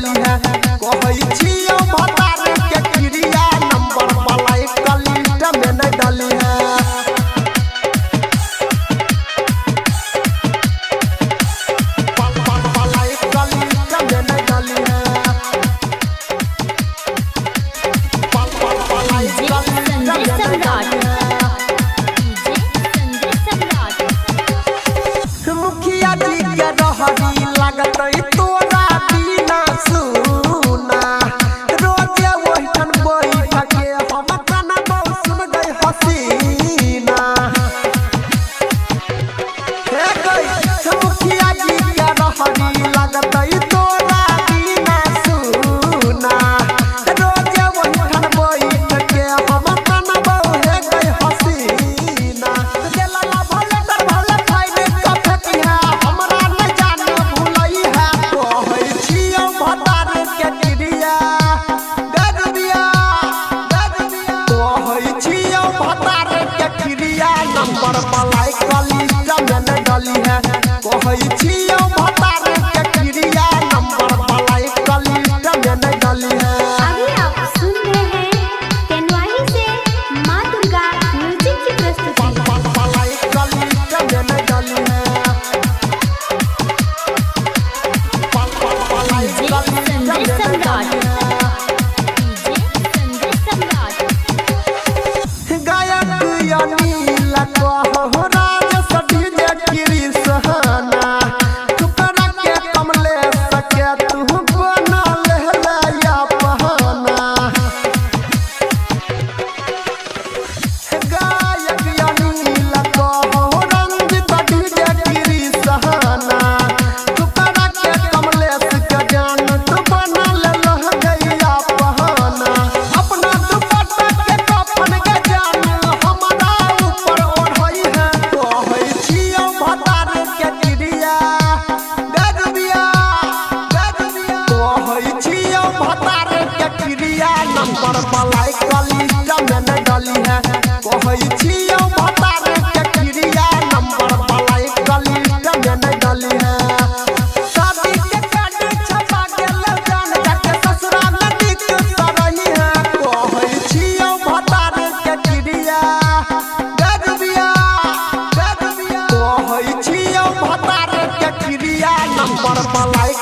डली है कहै छियो भतार के क्रिया नंबर पलाई कलिस्ट में नहीं डली है पलाई कलिस्ट में नहीं डली है पलाई कलिस्ट में नहीं डली है मुखिया जी के रहरी लागत तोरा बिना सुना रोजे ओठन बैठ के हम गाना बहुत सुन गई हसीना हे गई मुखिया जी के रहरी लागत तोरा बिना सुना रोजे ओठन बैठ के हम गाना बहुत हे गई हसीना देला भले कर भले फाइने का फेकिया हमरा न जाने भूलई है कहै छियो भतार के क्रिया गरबिया कहै छियो भतार के क्रिया नंबर पलाई कलिस्ट में न डली है कहै छियो भतार के क्रिया नंबर पलाई कलिस्ट में न डली है। अभी आप सुन रहे हैं तेनवाही से मां दुर्गा म्यूजिक की प्रस्तुति पलाई कलिस्ट में न डली है पलाई कलिस्ट में न डली है गायक अनिल कहो राज सभी जे कृष्णा टुकड़ा के कमले सके तू बना ले या पहना गायक अनिल कहो रंजित डीजे कृष्णा टुकड़ा के कमले सके जान तू बना ले गैया पहना अपना दुपट्टा के कफन के जान हमारा ऊपर ओढ़ई है कहै छियो भतार के क्रिया गरबिया कहै छियो भतार के क्रिया नंबर पलाई कलिस्ट में न डली है कहै छियो भतार के क्रिया नंबर पलाई कलिस्ट में न डली है शादी के कार्ड छपा गेल जान जाके ससुरा में दिख सरही है कहै छियो भतार के क्रिया गरबिया कहै छियो भतार के क्रिया नंबर पलाई